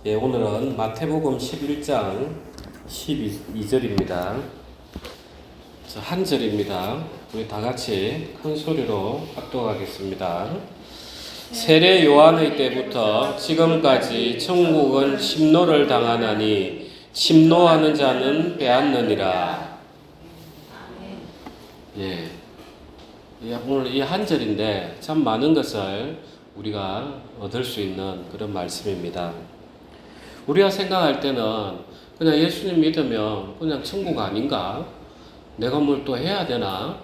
예, 오늘은 마태복음 11장 12절입니다. 한 절입니다. 우리 다 같이 큰 소리로 합독하겠습니다. 세례 요한의 때부터 지금까지 천국은 침노를 당하나니 침노하는 자는 빼앗느니라. 예, 오늘 이 한 절인데 참 많은 것을 우리가 얻을 수 있는 그런 말씀입니다. 우리가 생각할 때는 그냥 예수님 믿으면 그냥 천국 아닌가? 내가 뭘 또 해야 되나?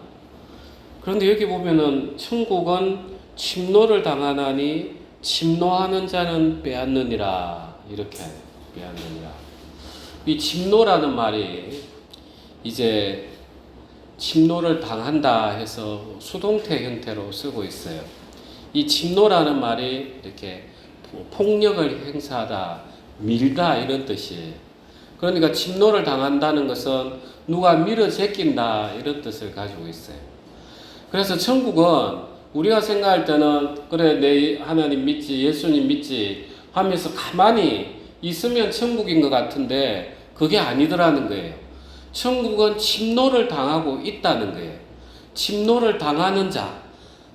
그런데 여기 보면은 천국은 침노를 당하나니 침노하는 자는 빼앗느니라. 이렇게 빼앗느니라. 이 침노라는 말이 이제 침노를 당한다 해서 수동태 형태로 쓰고 있어요. 이 침노라는 말이 이렇게 폭력을 행사하다, 밀다 이런 뜻이에요. 그러니까 침노를 당한다는 것은 누가 밀어 제낀다 이런 뜻을 가지고 있어요. 그래서 천국은 우리가 생각할 때는 그래 내 하나님 믿지 예수님 믿지 하면서 가만히 있으면 천국인 것 같은데 그게 아니더라는 거예요. 천국은 침노를 당하고 있다는 거예요. 침노를 당하는 자,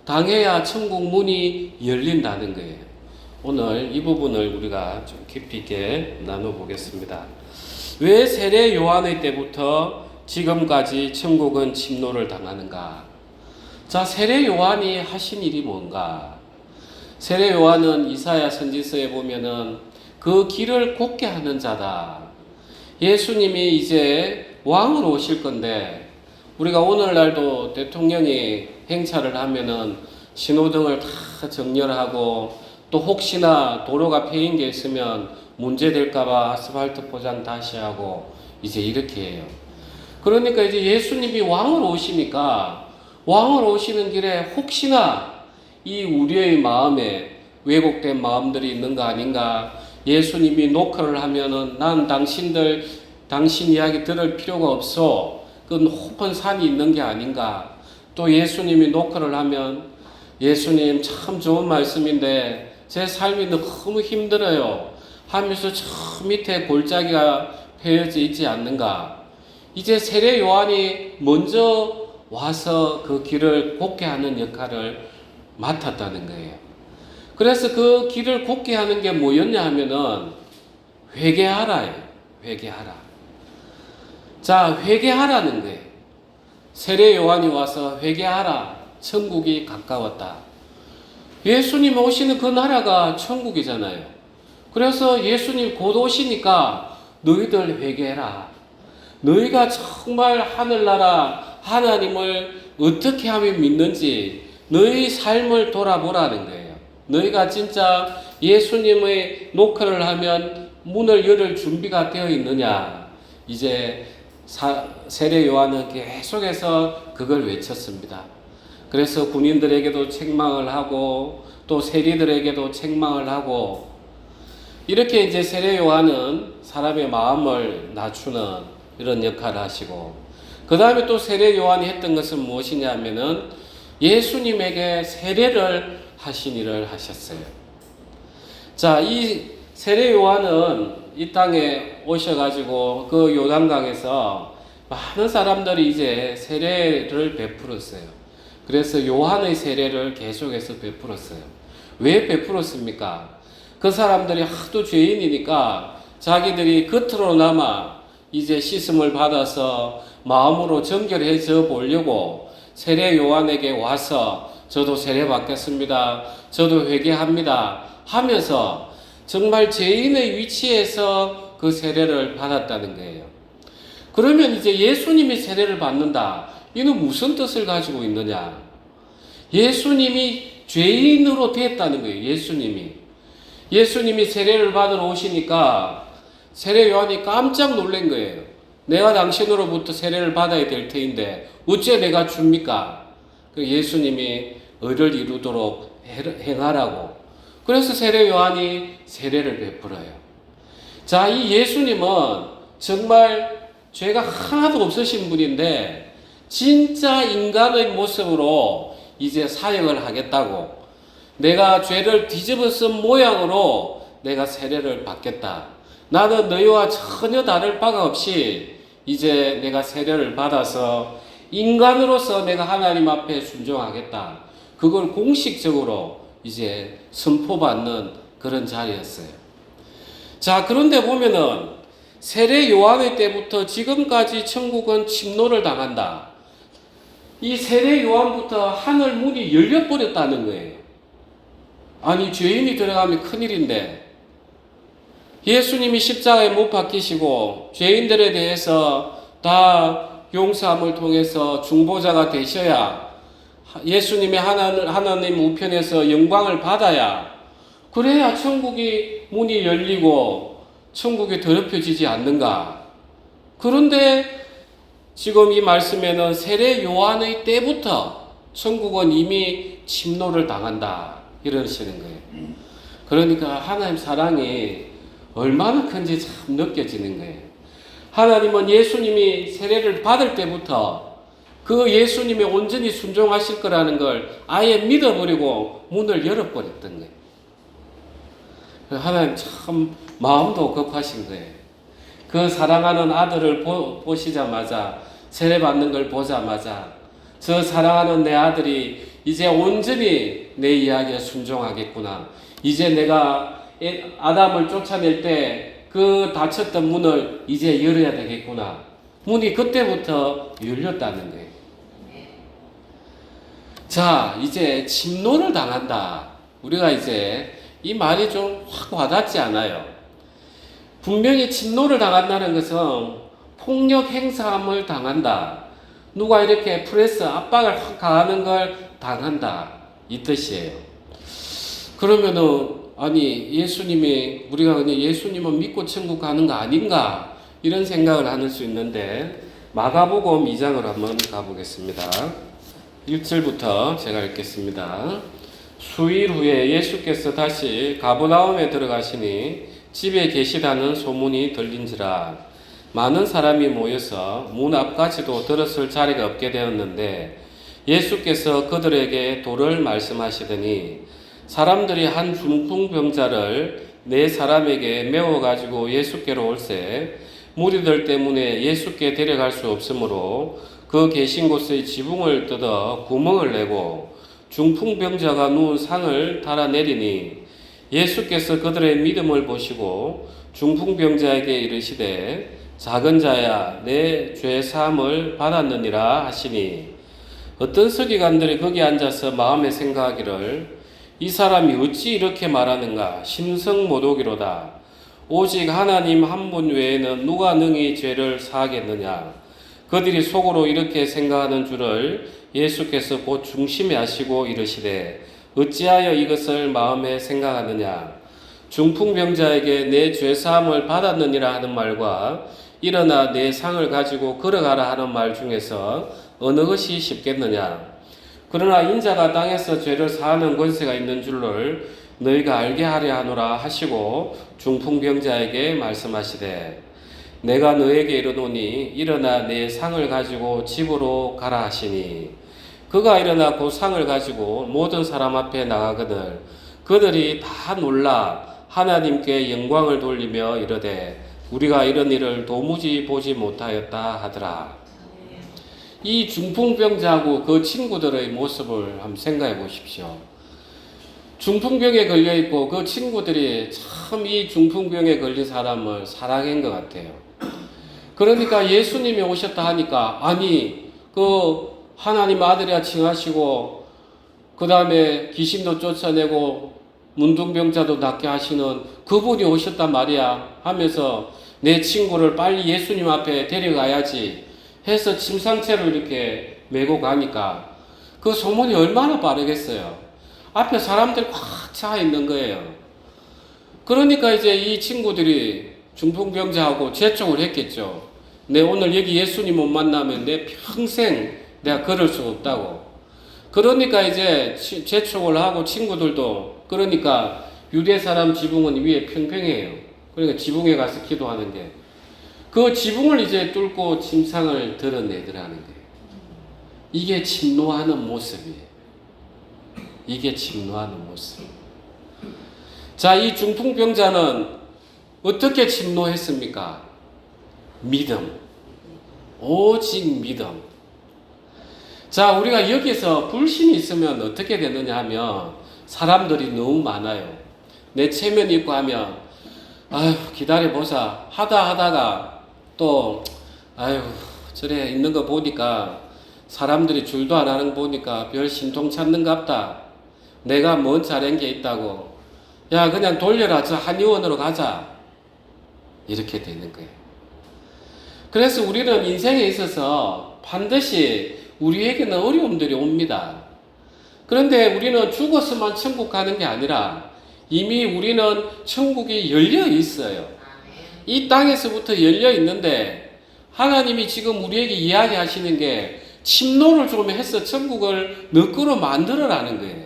당해야 천국 문이 열린다는 거예요. 오늘 이 부분을 우리가 좀 깊이 있게 나눠보겠습니다. 왜 세례 요한의 때부터 지금까지 천국은 침노를 당하는가? 자, 세례 요한이 하신 일이 뭔가? 세례 요한은 이사야 선지서에 보면은 그 길을 곧게 하는 자다. 예수님이 이제 왕으로 오실 건데 우리가 오늘날도 대통령이 행차를 하면은 신호등을 다 정렬하고 또 혹시나 도로가 패인 게 있으면 문제될까봐 아스팔트 포장 다시 하고 이제 이렇게 해요. 그러니까 이제 예수님이 왕으로 오시니까 왕으로 오시는 길에 혹시나 이 우리의 마음에 왜곡된 마음들이 있는 거 아닌가? 예수님이 노크를 하면은 난 당신 이야기 들을 필요가 없어. 그 높은 산이 있는 게 아닌가? 또 예수님이 노크를 하면 예수님 참 좋은 말씀인데 제 삶이 너무 힘들어요 하면서 저 밑에 골짜기가 패여져 있지 않는가? 이제 세례 요한이 먼저 와서 그 길을 곧게 하는 역할을 맡았다는 거예요. 그래서 그 길을 곧게 하는 게 뭐였냐 하면은 회개하라예요. 회개하라. 자, 회개하라는 거예요. 세례 요한이 와서 회개하라. 천국이 가까웠다. 예수님 오시는 그 나라가 천국이잖아요. 그래서 예수님 곧 오시니까 너희들 회개해라. 너희가 정말 하늘나라 하나님을 어떻게 하면 믿는지 너희 삶을 돌아보라는 거예요. 너희가 진짜 예수님의 노크를 하면 문을 열을 준비가 되어 있느냐. 이제 세례 요한은 계속해서 그걸 외쳤습니다. 그래서 군인들에게도 책망을 하고 또 세리들에게도 책망을 하고 이렇게 이제 세례 요한은 사람의 마음을 낮추는 이런 역할을 하시고 그 다음에 또 세례 요한이 했던 것은 무엇이냐 하면은 예수님에게 세례를 하신 일을 하셨어요. 자, 이 세례 요한은 이 땅에 오셔가지고 그 요단강에서 많은 사람들이 이제 세례를 베풀었어요. 그래서 요한의 세례를 계속해서 베풀었어요. 왜 베풀었습니까? 그 사람들이 하도 죄인이니까 자기들이 겉으로나마 이제 씻음을 받아서 마음으로 정결해져 보려고 세례 요한에게 와서 저도 세례 받겠습니다. 저도 회개합니다. 하면서 정말 죄인의 위치에서 그 세례를 받았다는 거예요. 그러면 이제 예수님이 세례를 받는다. 이는 무슨 뜻을 가지고 있느냐? 예수님이 죄인으로 됐다는 거예요. 예수님이 세례를 받으러 오시니까 세례 요한이 깜짝 놀란 거예요. 내가 당신으로부터 세례를 받아야 될 터인데 어째 내가 줍니까? 예수님이 의를 이루도록 행하라고. 그래서 세례 요한이 세례를 베풀어요. 자, 이 예수님은 정말 죄가 하나도 없으신 분인데 진짜 인간의 모습으로 이제 사역을 하겠다고 내가 죄를 뒤집어 쓴 모양으로 내가 세례를 받겠다. 나는 너희와 전혀 다를 바가 없이 이제 내가 세례를 받아서 인간으로서 내가 하나님 앞에 순종하겠다. 그걸 공식적으로 이제 선포받는 그런 자리였어요. 자, 그런데 보면은 세례 요한의 때부터 지금까지 천국은 침노를 당한다. 이 세례 요한부터 하늘 문이 열려버렸다는 거예요. 아니, 죄인이 들어가면 큰일인데, 예수님이 십자가에 못 박히시고 죄인들에 대해서 다 용서함을 통해서 중보자가 되셔야 예수님의 하나님 우편에서 영광을 받아야, 그래야 천국이 문이 열리고 천국이 더럽혀지지 않는가. 그런데 지금 이 말씀에는 세례 요한의 때부터 천국은 이미 침노를 당한다 이러시는 거예요. 그러니까 하나님 사랑이 얼마나 큰지 참 느껴지는 거예요. 하나님은 예수님이 세례를 받을 때부터 그 예수님이 온전히 순종하실 거라는 걸 아예 믿어버리고 문을 열어버렸던 거예요. 하나님 참 마음도 급하신 거예요. 그 사랑하는 아들을 보시자마자, 세례 받는 걸 보자마자 저 사랑하는 내 아들이 이제 온전히 내 이야기에 순종하겠구나. 이제 내가 아담을 쫓아낼 때 그 닫혔던 문을 이제 열어야 되겠구나. 문이 그때부터 열렸다는 거예요. 자, 이제 침노를 당한다. 우리가 이제 이 말이 좀 확 와닿지 않아요. 분명히 침노를 당한다는 것은 폭력 행사함을 당한다. 누가 이렇게 프레스 압박을 확 가하는 걸 당한다. 이 뜻이에요. 그러면은 아니, 예수님이, 우리가 그냥 예수님은 믿고 천국 가는 거 아닌가 이런 생각을 하는 수 있는데, 마가복음 2장을 한번 가보겠습니다. 1절부터 제가 읽겠습니다. 수일 후에 예수께서 다시 가버나움에 들어가시니 집에 계시다는 소문이 들린지라 많은 사람이 모여서 문 앞까지도 들었을 자리가 없게 되었는데, 예수께서 그들에게 도를 말씀하시더니 사람들이 한 중풍병자를 네 사람에게 메워가지고 예수께로 올세 무리들 때문에 예수께 데려갈 수 없으므로 그 계신 곳의 지붕을 뜯어 구멍을 내고 중풍병자가 누운 상을 달아내리니, 예수께서 그들의 믿음을 보시고 중풍병자에게 이르시되 작은 자야 내 죄 사함을 받았느니라 하시니, 어떤 서기관들이 거기 앉아서 마음에 생각하기를 이 사람이 어찌 이렇게 말하는가 심성 못 오기로다. 오직 하나님 한 분 외에는 누가 능히 죄를 사하겠느냐. 그들이 속으로 이렇게 생각하는 줄을 예수께서 곧 중심에 하시고 이르시되 어찌하여 이것을 마음에 생각하느냐. 중풍병자에게 내 죄사함을 받았느니라 하는 말과 일어나 내 상을 가지고 걸어가라 하는 말 중에서 어느 것이 쉽겠느냐. 그러나 인자가 땅에서 죄를 사하는 권세가 있는 줄을 너희가 알게 하려 하노라 하시고 중풍병자에게 말씀하시되 내가 너에게 이르노니 일어나 내 상을 가지고 집으로 가라 하시니, 그가 일어나 그 상을 가지고 모든 사람 앞에 나가거늘 그들이 다 놀라 하나님께 영광을 돌리며 이르되 우리가 이런 일을 도무지 보지 못하였다 하더라. 이 중풍병자하고 그 친구들의 모습을 한번 생각해 보십시오. 중풍병에 걸려 있고 그 친구들이 참 이 중풍병에 걸린 사람을 사랑한 것 같아요. 그러니까 예수님이 오셨다 하니까 아니 그 하나님 아들이라 칭하시고 그 다음에 귀신도 쫓아내고 문둥병자도 낫게 하시는 그분이 오셨단 말이야 하면서 내 친구를 빨리 예수님 앞에 데려가야지 해서 침상채로 이렇게 메고 가니까 그 소문이 얼마나 빠르겠어요. 앞에 사람들 꽉 차 있는 거예요. 그러니까 이제 이 친구들이 중풍병자하고 재촉을 했겠죠. 내 오늘 여기 예수님 못 만나면 내 평생 내가 걸을 수 없다고. 그러니까 이제 재촉을 하고 친구들도, 그러니까 유대 사람 지붕은 위에 평평해요. 그러니까 지붕에 가서 기도하는 게, 그 지붕을 이제 뚫고 침상을 드러내더라는 거예요. 이게 침노하는 모습이에요. 이게 침노하는 모습. 자, 이 중풍병자는 어떻게 침노했습니까? 믿음. 오직 믿음. 자, 우리가 여기서 불신이 있으면 어떻게 되느냐 하면 사람들이 너무 많아요. 내 체면이 있고 하면 아유 기다려보자 하다가 또 아유 저래 있는 거 보니까 사람들이 줄도 안 하는 거 보니까 별 신통찮는갑다. 내가 뭔 잘한 게 있다고. 야 그냥 돌려라. 저 한의원으로 가자. 이렇게 되는 거예요. 그래서 우리는 인생에 있어서 반드시 우리에게는 어려움들이 옵니다. 그런데 우리는 죽었으면 천국 가는 게 아니라 이미 우리는 천국이 열려 있어요. 이 땅에서부터 열려 있는데 하나님이 지금 우리에게 이야기하시는 게 침노를 좀 해서 천국을 너 거로 만들어라는 거예요.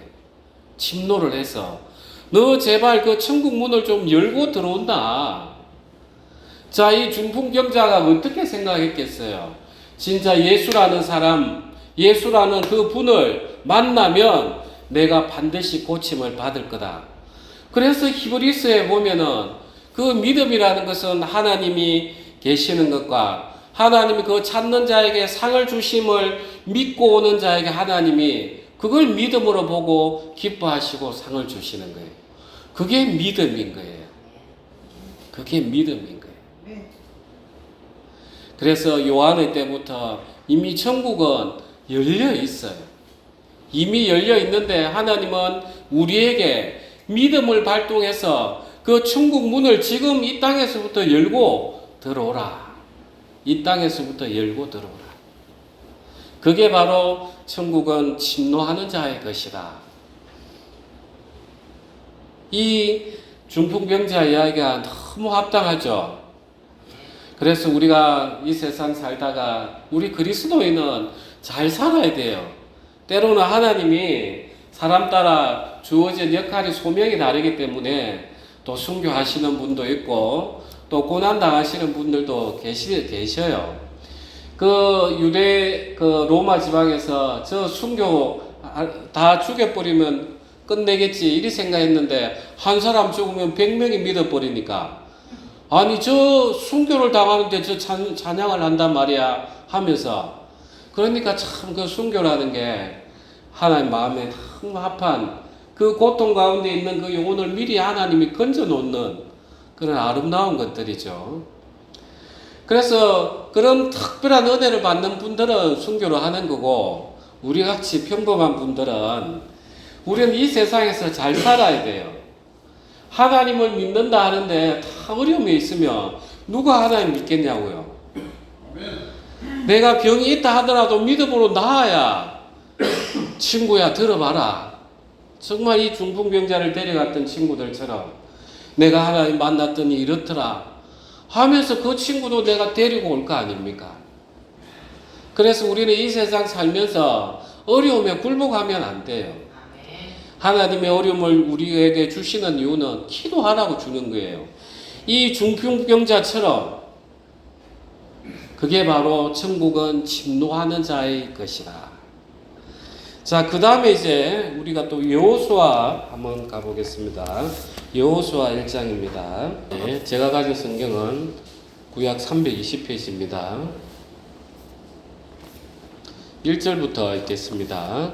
침노를 해서 너 제발 그 천국 문을 좀 열고 들어온다. 자, 이 중풍병자가 어떻게 생각했겠어요? 진짜 예수라는 사람, 예수라는 그 분을 만나면 내가 반드시 고침을 받을 거다. 그래서 히브리서에 보면은 그 믿음이라는 것은 하나님이 계시는 것과 하나님이 그 찾는 자에게 상을 주심을 믿고 오는 자에게 하나님이 그걸 믿음으로 보고 기뻐하시고 상을 주시는 거예요. 그게 믿음인 거예요. 그게 믿음인 거예요. 그래서 요한의 때부터 이미 천국은 열려 있어요. 이미 열려 있는데 하나님은 우리에게 믿음을 발동해서 그 천국 문을 지금 이 땅에서부터 열고 들어오라. 이 땅에서부터 열고 들어오라. 그게 바로 천국은 침노하는 자의 것이다. 이 중풍병자 이야기가 너무 합당하죠. 그래서 우리가 이 세상 살다가 우리 그리스도인은 잘 살아야 돼요. 때로는 하나님이 사람 따라 주어진 역할이 소명이 다르기 때문에 또 순교하시는 분도 있고 또 고난당하시는 분들도 계셔요. 그 유대 그 로마 지방에서 저 순교 다 죽여버리면 끝내겠지 이리 생각했는데 한 사람 죽으면 100명이 믿어버리니까 아니 저 순교를 당하는데 저 찬양을 한단 말이야 하면서 그러니까 참 그 순교라는 게 하나님 마음에 너무 합한 그 고통 가운데 있는 그 영혼을 미리 하나님이 건져 놓는 그런 아름다운 것들이죠. 그래서 그런 특별한 은혜를 받는 분들은 순교를 하는 거고 우리같이 평범한 분들은 우리는 이 세상에서 잘 살아야 돼요. 하나님을 믿는다 하는데 다 어려움이 있으면 누가 하나님 믿겠냐고요. 내가 병이 있다 하더라도 믿음으로 나아야 친구야 들어봐라. 정말 이 중풍병자를 데려갔던 친구들처럼 내가 하나님 만났더니 이렇더라 하면서 그 친구도 내가 데리고 올 거 아닙니까? 그래서 우리는 이 세상 살면서 어려움에 굴복하면 안 돼요. 하나님의 어려움을 우리에게 주시는 이유는 기도하라고 주는 거예요. 이 중풍병자처럼 그게 바로 천국은 침노하는 자의 것이다. 자, 그 다음에 이제 우리가 또 여호수아 한번 가보겠습니다. 여호수아 1장입니다. 네, 제가 가진 성경은 구약 320페이지입니다. 1절부터 읽겠습니다.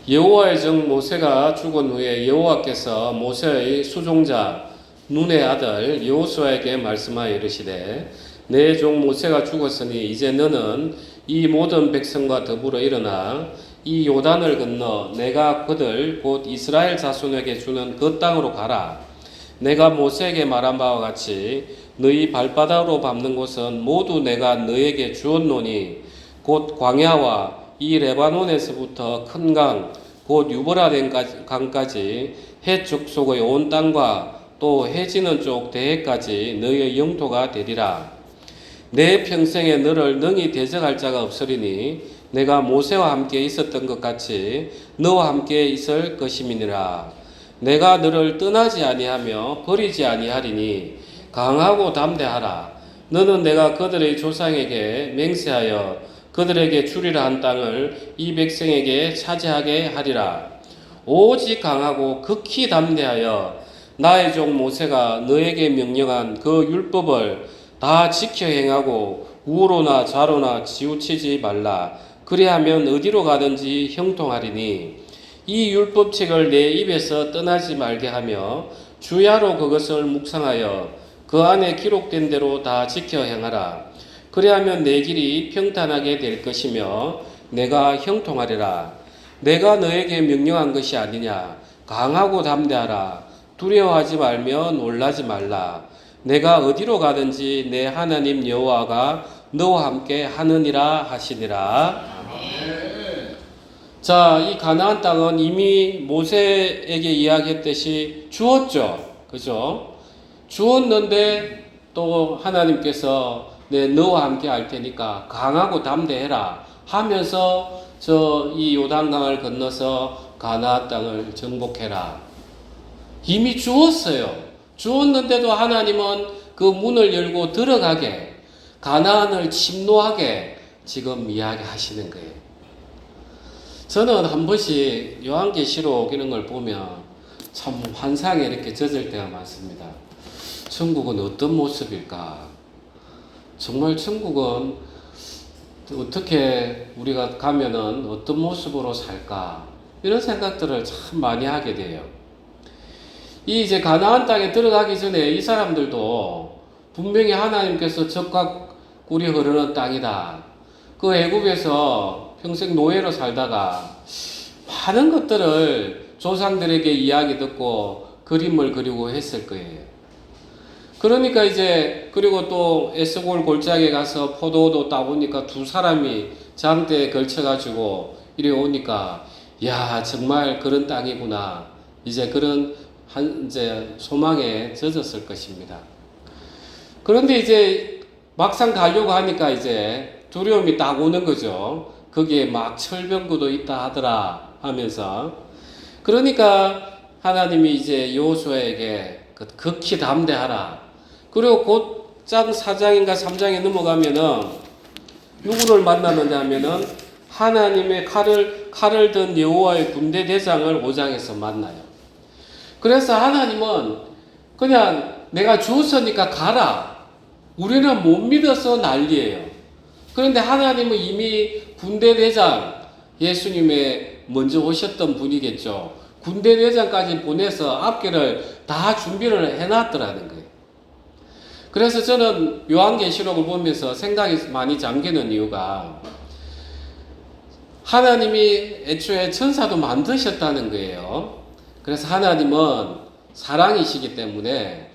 여호와의 종 모세가 죽은 후에 여호와께서 모세의 수종자 눈의 아들 여호수아에게 말씀하여 이르시되 내 종 모세가 죽었으니 이제 너는 이 모든 백성과 더불어 일어나 이 요단을 건너 내가 그들 곧 이스라엘 자손에게 주는 그 땅으로 가라. 내가 모세에게 말한 바와 같이 너희 발바닥으로 밟는 곳은 모두 내가 너에게 주었노니 곧 광야와 이 레바논에서부터 큰 강 곧 유브라데 강까지 해 족속의 온 땅과 또 해지는 쪽 대해까지 너희의 영토가 되리라. 내 평생에 너를 능히 대적할 자가 없으리니 내가 모세와 함께 있었던 것 같이 너와 함께 있을 것임이니라. 내가 너를 떠나지 아니하며 버리지 아니하리니 강하고 담대하라. 너는 내가 그들의 조상에게 맹세하여 그들에게 주리라 한 땅을 이 백성에게 차지하게 하리라. 오직 강하고 극히 담대하여 나의 종 모세가 너에게 명령한 그 율법을 다 지켜 행하고 우로나 좌로나 치우치지 말라. 그리하면 어디로 가든지 형통하리니 이 율법책을 내 입에서 떠나지 말게 하며 주야로 그것을 묵상하여 그 안에 기록된 대로 다 지켜 행하라. 그리하면 내 길이 평탄하게 될 것이며 내가 형통하리라. 내가 너에게 명령한 것이 아니냐. 강하고 담대하라. 두려워하지 말며 놀라지 말라. 내가 어디로 가든지 내 하나님 여호와가 너와 함께 하느니라 하시니라. 자, 이 가나안 땅은 이미 모세에게 이야기했듯이 주었죠. 그죠? 주었는데 또 하나님께서 너와 함께 할 테니까 강하고 담대해라 하면서 이 요단강을 건너서 가나안 땅을 정복해라. 이미 주었어요. 주었는데도 하나님은 그 문을 열고 들어가게, 가나안을 침노하게 지금 이야기하시는 거예요. 저는 한 번씩 요한계시록 이런 걸 보면 참 환상에 이렇게 젖을 때가 많습니다. 천국은 어떤 모습일까? 정말 천국은 어떻게 우리가 가면은 어떤 모습으로 살까? 이런 생각들을 참 많이 하게 돼요. 이제 가나안 땅에 들어가기 전에 이 사람들도 분명히 하나님께서 젖과 꿀이 흐르는 땅이다. 그 애굽에서 평생 노예로 살다가 많은 것들을 조상들에게 이야기 듣고 그림을 그리고 했을 거예요. 그러니까 이제 그리고 또 에스골 골짜기에 가서 포도도 따보니까 두 사람이 장대에 걸쳐가지고 이래 오니까 야 정말 그런 땅이구나. 이제 그런 이제 소망에 젖었을 것입니다. 그런데 이제 막상 가려고 하니까 이제 두려움이 딱 오는 거죠. 거기에 막 철병구도 있다 하더라 하면서 그러니까 하나님이 이제 여호수아에게 극히 담대하라. 그리고 곧장 4장인가 3장에 넘어가면은 누구를 만나느냐 하면은 하나님의 칼을 든 여호와의 군대 대장을 5장에서 만나요. 그래서 하나님은 그냥 내가 주었으니까 가라. 우리는 못 믿어서 난리예요. 그런데 하나님은 이미 군대 대장, 예수님의 먼저 오셨던 분이겠죠. 군대 대장까지 보내서 앞길을 다 준비를 해놨더라는 거예요. 그래서 저는 요한계시록을 보면서 생각이 많이 잠기는 이유가 하나님이 애초에 천사도 만드셨다는 거예요. 그래서 하나님은 사랑이시기 때문에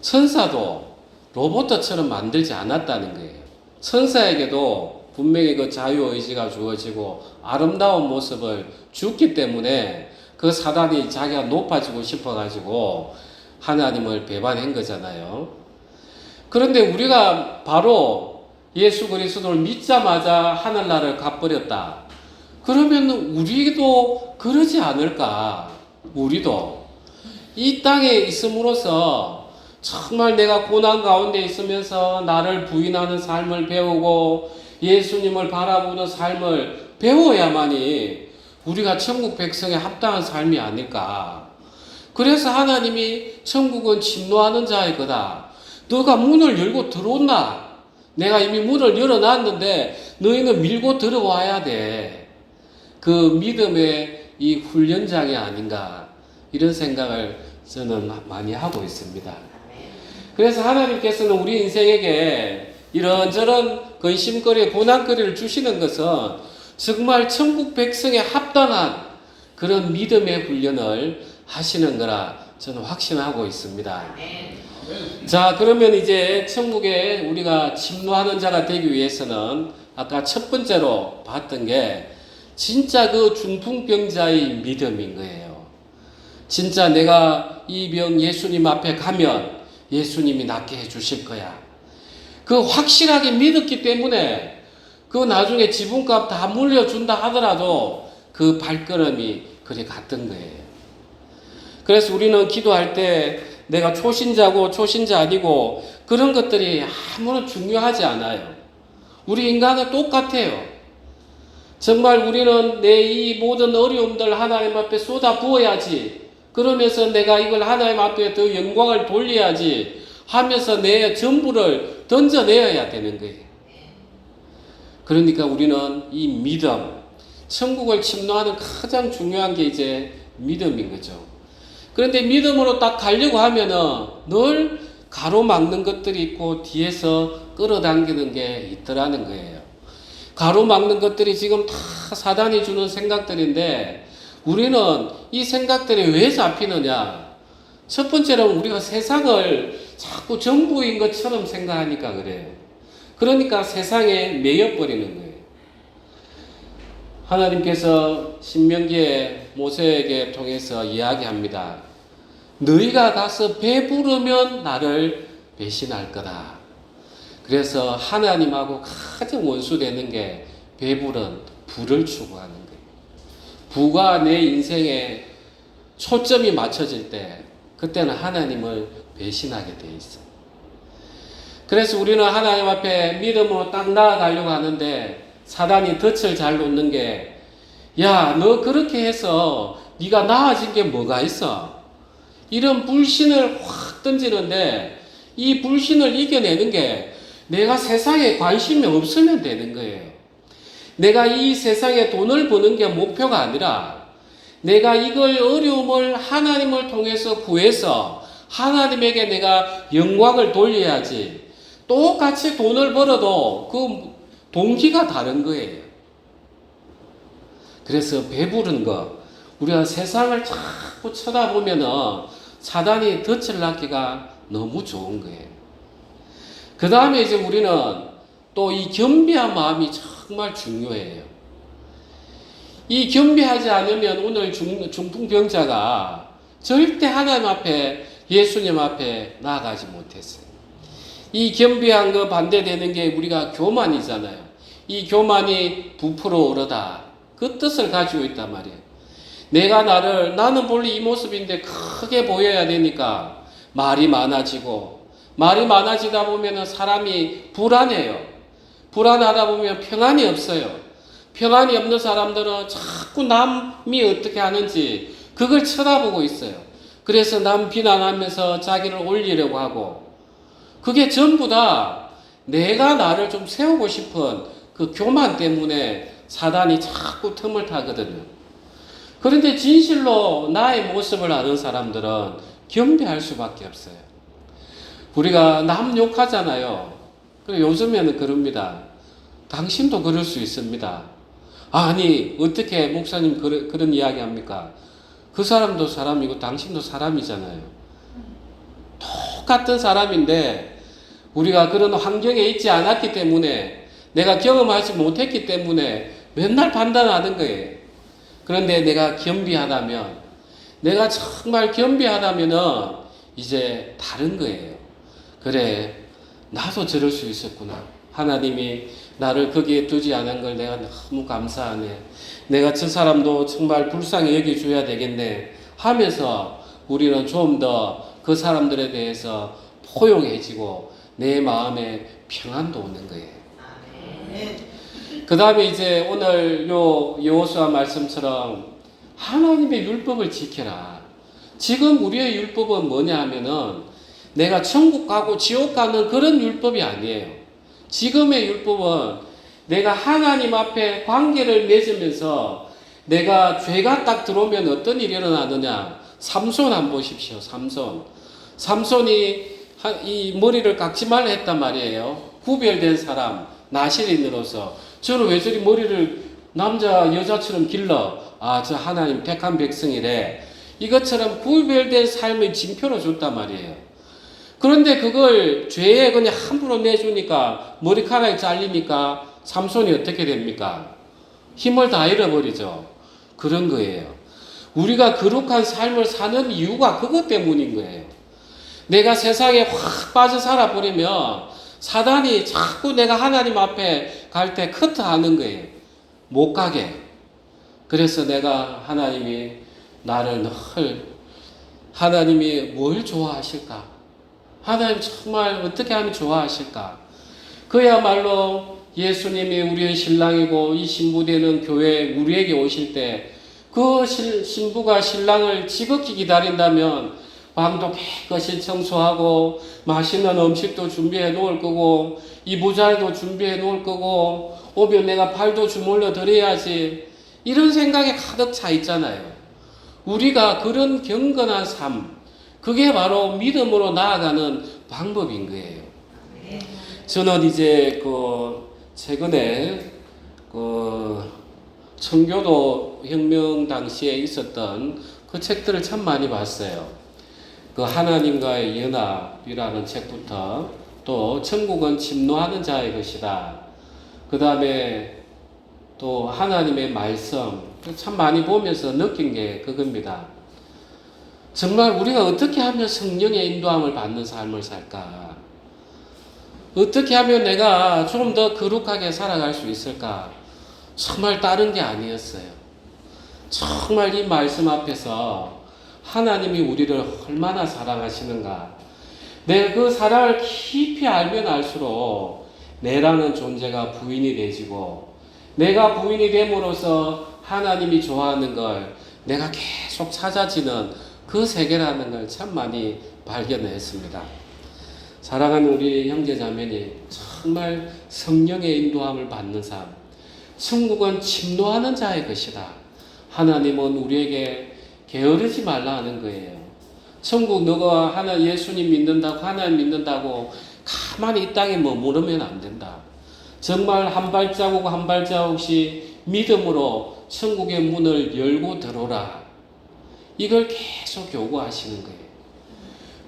천사도 로봇처럼 만들지 않았다는 거예요. 천사에게도 분명히 그 자유의지가 주어지고 아름다운 모습을 주었기 때문에 그 사단이 자기가 높아지고 싶어가지고 하나님을 배반한 거잖아요. 그런데 우리가 바로 예수 그리스도를 믿자마자 하늘나라를 가버렸다. 그러면 우리도 그러지 않을까? 우리도 이 땅에 있음으로써 정말 내가 고난 가운데 있으면서 나를 부인하는 삶을 배우고 예수님을 바라보는 삶을 배워야만이 우리가 천국 백성에 합당한 삶이 아닐까. 그래서 하나님이 천국은 침노하는 자의 거다. 너가 문을 열고 들어온다. 내가 이미 문을 열어놨는데 너희는 밀고 들어와야 돼. 그 믿음의 이 훈련장이 아닌가 이런 생각을 저는 많이 하고 있습니다. 그래서 하나님께서는 우리 인생에게 이런저런 근심거리, 고난거리를 주시는 것은 정말 천국 백성에 합당한 그런 믿음의 훈련을 하시는 거라 저는 확신하고 있습니다. 자, 그러면 이제 천국에 우리가 침노하는 자가 되기 위해서는 아까 첫 번째로 봤던 게 진짜 그 중풍병자의 믿음인 거예요. 진짜 내가 이 병 예수님 앞에 가면 예수님이 낫게 해주실 거야. 그 확실하게 믿었기 때문에 그 나중에 지분값 다 물려준다 하더라도 그 발걸음이 그리 갔던 거예요. 그래서 우리는 기도할 때 내가 초신자고 초신자 아니고 그런 것들이 아무런 중요하지 않아요. 우리 인간은 똑같아요. 정말 우리는 내 이 모든 어려움들 하나님 앞에 쏟아 부어야지 그러면서 내가 이걸 하나님 앞에 더 영광을 돌려야지 하면서 내 전부를 던져내야 되는 거예요. 그러니까 우리는 이 믿음, 천국을 침노하는 가장 중요한 게 이제 믿음인 거죠. 그런데 믿음으로 딱 가려고 하면은 늘 가로막는 것들이 있고 뒤에서 끌어당기는 게 있더라는 거예요. 가로막는 것들이 지금 다 사단이 주는 생각들인데 우리는 이 생각들이 왜 잡히느냐? 첫 번째로는 우리가 세상을 자꾸 전부인 것처럼 생각하니까 그래요. 그러니까 세상에 매여버리는 거예요. 하나님께서 신명기에 모세에게 통해서 이야기합니다. 너희가 가서 배부르면 나를 배신할 거다. 그래서 하나님하고 가장 원수되는 게 배부른 부를 추구하는 거예요. 부가 내 인생에 초점이 맞춰질 때 그때는 하나님을 배신하게 돼 있어요. 그래서 우리는 하나님 앞에 믿음으로 딱 나아가려고 하는데 사단이 덫을 잘 놓는 게 야, 너 그렇게 해서 네가 나아진 게 뭐가 있어? 이런 불신을 확 던지는데 이 불신을 이겨내는 게 내가 세상에 관심이 없으면 되는 거예요. 내가 이 세상에 돈을 버는 게 목표가 아니라 내가 이걸 어려움을 하나님을 통해서 구해서 하나님에게 내가 영광을 돌려야지. 똑같이 돈을 벌어도 그 동기가 다른 거예요. 그래서 배부른 거, 우리가 세상을 자꾸 쳐다보면은 사단이 덫을 낳기가 너무 좋은 거예요. 그 다음에 이제 우리는 또 이 겸비한 마음이 정말 중요해요. 이 겸비하지 않으면 오늘 중풍병자가 절대 하나님 앞에, 예수님 앞에 나아가지 못했어요. 이 겸비한 거 반대되는 게 우리가 교만이잖아요. 이 교만이 부풀어 오르다. 그 뜻을 가지고 있단 말이에요. 나는 본래 이 모습인데 크게 보여야 되니까 말이 많아지고, 말이 많아지다 보면 사람이 불안해요. 불안하다 보면 평안이 없어요. 평안이 없는 사람들은 자꾸 남이 어떻게 하는지 그걸 쳐다보고 있어요. 그래서 남 비난하면서 자기를 올리려고 하고, 그게 전부 다 내가 나를 좀 세우고 싶은 그 교만 때문에 사단이 자꾸 틈을 타거든요. 그런데 진실로 나의 모습을 아는 사람들은 겸비할 수밖에 없어요. 우리가 남 욕하잖아요. 요즘에는 그럽니다. 당신도 그럴 수 있습니다. 아니, 어떻게 목사님 그런 이야기 합니까? 그 사람도 사람이고 당신도 사람이잖아요. 똑같은 사람인데 우리가 그런 환경에 있지 않았기 때문에, 내가 경험하지 못했기 때문에 맨날 판단하는 거예요. 그런데 내가 겸비하다면, 내가 정말 겸비하다면은 이제 다른 거예요. 그래, 나도 저럴 수 있었구나. 하나님이 나를 거기에 두지 않은 걸 내가 너무 감사하네. 내가 저 사람도 정말 불쌍히 여겨줘야 되겠네 하면서 우리는 좀 더 그 사람들에 대해서 포용해지고 내 마음에 평안도 오는 거예요. 그 다음에 이제 오늘 여호수아 말씀처럼 하나님의 율법을 지켜라. 지금 우리의 율법은 뭐냐 하면은 내가 천국 가고 지옥 가는 그런 율법이 아니에요. 지금의 율법은 내가 하나님 앞에 관계를 맺으면서 내가 죄가 딱 들어오면 어떤 일이 일어나느냐. 삼손 한번 보십시오. 삼손이 이 머리를 깎지 말라 했단 말이에요. 구별된 사람, 나실인으로서 저는 왜 저리 머리를 여자처럼 길러? 아, 저 하나님 택한 백성이래. 이것처럼 구별된 삶의 징표로 줬단 말이에요. 그런데 그걸 죄에 그냥 함부로 내주니까 머리카락이 잘리니까 삼손이 어떻게 됩니까? 힘을 다 잃어버리죠. 그런 거예요. 우리가 거룩한 삶을 사는 이유가 그것 때문인 거예요. 내가 세상에 확 빠져 살아버리면 사단이 자꾸 내가 하나님 앞에 갈 때 커트하는 거예요. 못 가게. 그래서 내가 하나님이 뭘 좋아하실까? 하나님 정말 어떻게 하면 좋아하실까? 그야말로 예수님이 우리의 신랑이고 이 신부되는 교회에 우리에게 오실 때 그 신부가 신랑을 지극히 기다린다면 방도 깨끗이 청소하고 맛있는 음식도 준비해 놓을 거고 이부자리도 준비해 놓을 거고 오면 내가 팔도 주물러 드려야지, 이런 생각에 가득 차 있잖아요. 우리가 그런 경건한 삶, 그게 바로 믿음으로 나아가는 방법인 거예요. 저는 이제 최근에 청교도 혁명 당시에 있었던 그 책들을 참 많이 봤어요. 하나님과의 연합이라는 책부터, 또 천국은 침노하는 자의 것이다. 그 다음에 또 하나님의 말씀, 참 많이 보면서 느낀 게 그겁니다. 정말 우리가 어떻게 하면 성령의 인도함을 받는 삶을 살까? 어떻게 하면 내가 좀 더 거룩하게 살아갈 수 있을까? 정말 다른 게 아니었어요. 정말 이 말씀 앞에서 하나님이 우리를 얼마나 사랑하시는가, 내가 그 사랑을 깊이 알면 알수록 내라는 존재가 부인이 되지고, 내가 부인이 됨으로써 하나님이 좋아하는 걸 내가 계속 찾아지는 그 세계라는 걸 참 많이 발견했습니다. 사랑하는 우리 형제자매님, 정말 성령의 인도함을 받는 삶, 천국은 침노하는 자의 것이다. 하나님은 우리에게 게으르지 말라 하는 거예요. 천국 너가 예수님 믿는다고, 하나님 믿는다고 가만히 이 땅에 머무르면 안 된다. 정말 한 발자국 한 발자국씩 믿음으로 천국의 문을 열고 들어오라. 이걸 계속 요구하시는 거예요.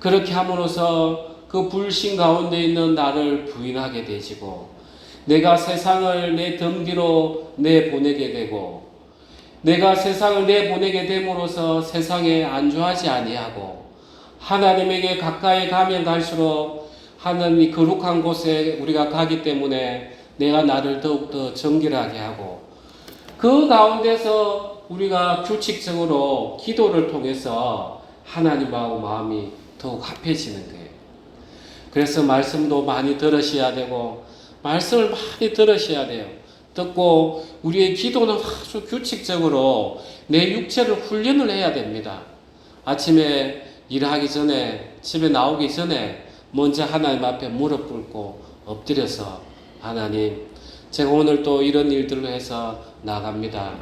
그렇게 함으로써 그 불신 가운데 있는 나를 부인하게 되지고, 내가 세상을 내 등 뒤로 내보내게 되고, 내가 세상을 내보내게 됨으로써 세상에 안주하지 아니하고, 하나님에게 가까이 가면 갈수록 하나님이 거룩한 곳에 우리가 가기 때문에 내가 나를 더욱더 정결하게 하고, 그 가운데서 우리가 규칙적으로 기도를 통해서 하나님하고 마음이 더욱 합해지는 거예요. 그래서 말씀도 많이 들으셔야 되고, 말씀을 많이 들으셔야 돼요. 듣고 우리의 기도는 아주 규칙적으로 내 육체를 훈련을 해야 됩니다. 아침에 일하기 전에, 집에 나오기 전에 먼저 하나님 앞에 무릎 꿇고 엎드려서, 하나님, 제가 오늘 또 이런 일들로 해서 나갑니다.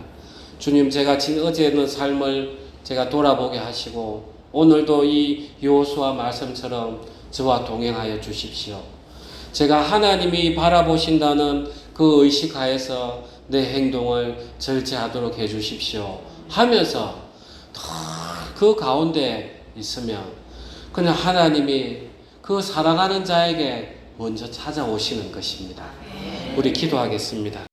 주님, 제가 어제는 삶을 제가 돌아보게 하시고 오늘도 이 여호수아 말씀처럼 저와 동행하여 주십시오. 제가 하나님이 바라보신다는 그 의식하에서 내 행동을 절제하도록 해주십시오 하면서 그 가운데 있으면 그냥 하나님이 그 살아가는 자에게 먼저 찾아오시는 것입니다. 우리 기도하겠습니다.